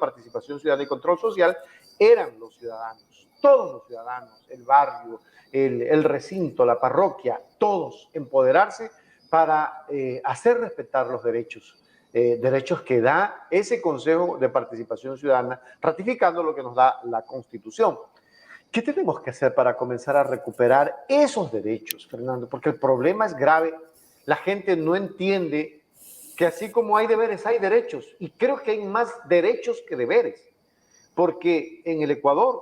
participación ciudadana y control social eran los ciudadanos, todos los ciudadanos, el barrio, el recinto, la parroquia, todos empoderarse para hacer respetar los derechos. Derechos que da ese Consejo de Participación Ciudadana, ratificando lo que nos da la Constitución. ¿Qué tenemos que hacer para comenzar a recuperar esos derechos, Fernando? Porque el problema es grave. La gente no entiende que así como hay deberes, hay derechos. Y creo que hay más derechos que deberes. Porque en el Ecuador,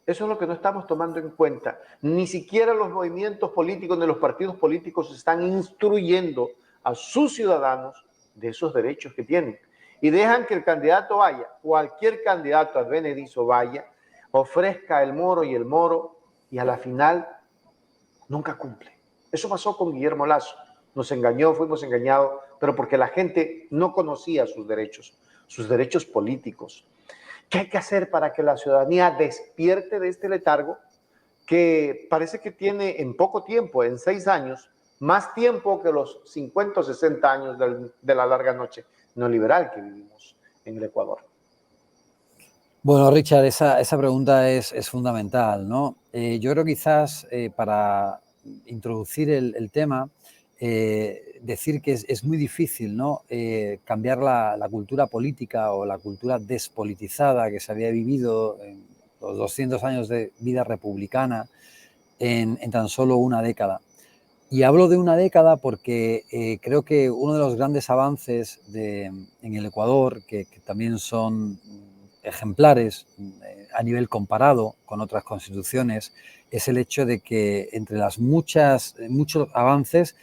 eso es lo que no estamos tomando en cuenta. Ni siquiera los movimientos políticos ni los partidos políticos están instruyendo a sus ciudadanos de esos derechos que tienen. Y dejan que el candidato vaya, cualquier candidato advenedizo vaya, ofrezca el moro, y a la final nunca cumple. Eso pasó con Guillermo Lasso. Nos engañó, fuimos engañados, pero porque la gente no conocía sus derechos políticos. ¿Qué hay que hacer para que la ciudadanía despierte de este letargo que parece que tiene en poco tiempo, en 6 años, más tiempo que los 50 o 60 años de la larga noche neoliberal que vivimos en el Ecuador? Bueno, Richard, esa pregunta es fundamental, ¿no? Yo creo que quizás para introducir el tema, decir que es muy difícil, ¿no? Cambiar la cultura política o la cultura despolitizada que se había vivido en los 200 años de vida republicana en tan solo una década. Y hablo de una década porque creo que uno de los grandes avances en el Ecuador, que también son ejemplares a nivel comparado con otras constituciones, es el hecho de que entre las muchos avances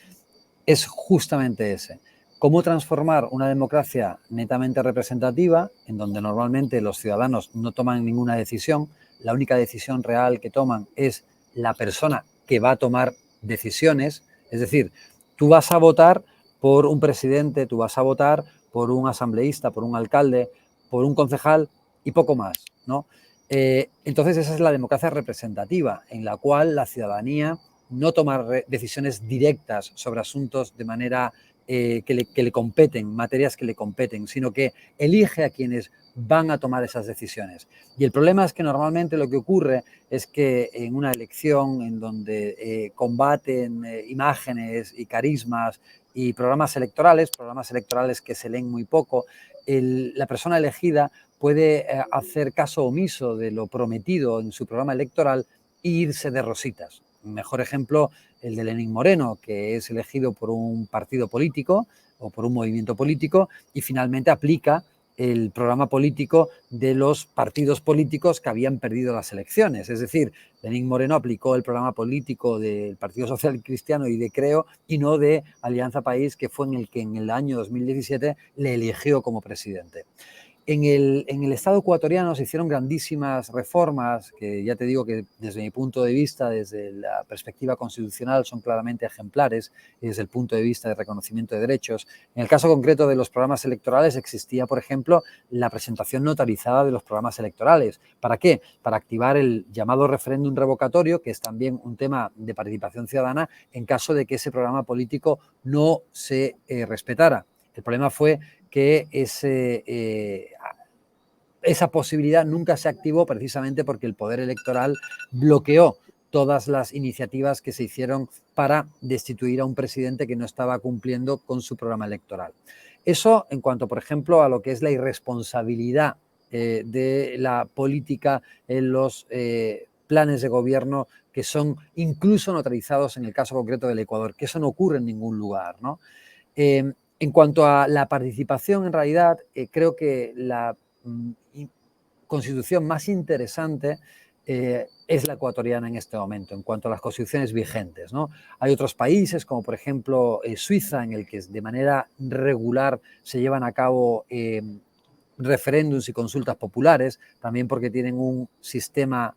es justamente ese. Cómo transformar una democracia netamente representativa, en donde normalmente los ciudadanos no toman ninguna decisión, la única decisión real que toman es la persona que va a tomar decisiones, es decir, tú vas a votar por un presidente, tú vas a votar por un asambleísta, por un alcalde, por un concejal y poco más, ¿no? Entonces esa es la democracia representativa, en la cual la ciudadanía no toma decisiones directas sobre asuntos de manera que le competen, materias que le competen, sino que elige a quienes van a tomar esas decisiones. Y el problema es que normalmente lo que ocurre es que en una elección en donde combaten imágenes y carismas y programas electorales que se leen muy poco, la persona elegida puede hacer caso omiso de lo prometido en su programa electoral e irse de rositas. Mejor ejemplo, el de Lenín Moreno, que es elegido por un partido político o por un movimiento político y finalmente aplica el programa político de los partidos políticos que habían perdido las elecciones. Es decir, Lenín Moreno aplicó el programa político del Partido Social Cristiano y de Creo y no de Alianza País, que fue en el que en el año 2017 le eligió como presidente. En el Estado ecuatoriano se hicieron grandísimas reformas que ya te digo que desde mi punto de vista, desde la perspectiva constitucional, son claramente ejemplares y desde el punto de vista de reconocimiento de derechos. En el caso concreto de los programas electorales existía, por ejemplo, la presentación notarizada de los programas electorales. ¿Para qué? Para activar el llamado referéndum revocatorio, que es también un tema de participación ciudadana en caso de que ese programa político no se respetara. El problema fue que esa posibilidad nunca se activó precisamente porque el poder electoral bloqueó todas las iniciativas que se hicieron para destituir a un presidente que no estaba cumpliendo con su programa electoral. Eso en cuanto, por ejemplo, a lo que es la irresponsabilidad de la política en los planes de gobierno que son incluso notarizados en el caso concreto del Ecuador, que eso no ocurre en ningún lugar, ¿no? En cuanto a la participación, en realidad, creo que la constitución más interesante es la ecuatoriana en este momento, en cuanto a las constituciones vigentes, ¿no? Hay otros países, como por ejemplo Suiza, en el que de manera regular se llevan a cabo referéndums y consultas populares, también porque tienen un sistema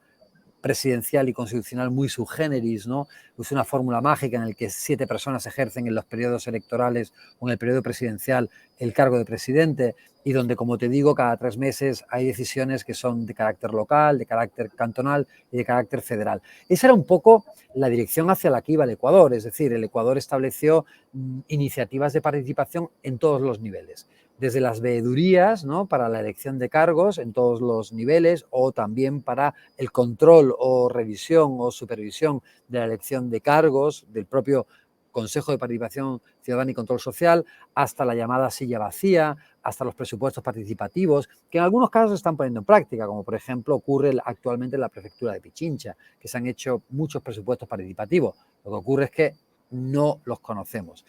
presidencial y constitucional muy sui generis, ¿no? es una fórmula mágica en la que 7 personas ejercen en los periodos electorales o en el periodo presidencial el cargo de presidente y donde, como te digo, cada 3 meses hay decisiones que son de carácter local, de carácter cantonal y de carácter federal. Esa era un poco la dirección hacia la que iba el Ecuador, es decir, el Ecuador estableció iniciativas de participación en todos los niveles, desde las veedurías, ¿no?, para la elección de cargos en todos los niveles, o también para el control o revisión o supervisión de la elección de cargos del propio Consejo de Participación Ciudadana y Control Social, hasta la llamada silla vacía, hasta los presupuestos participativos, que en algunos casos se están poniendo en práctica, como por ejemplo ocurre actualmente en la prefectura de Pichincha, que se han hecho muchos presupuestos participativos. Lo que ocurre es que no los conocemos.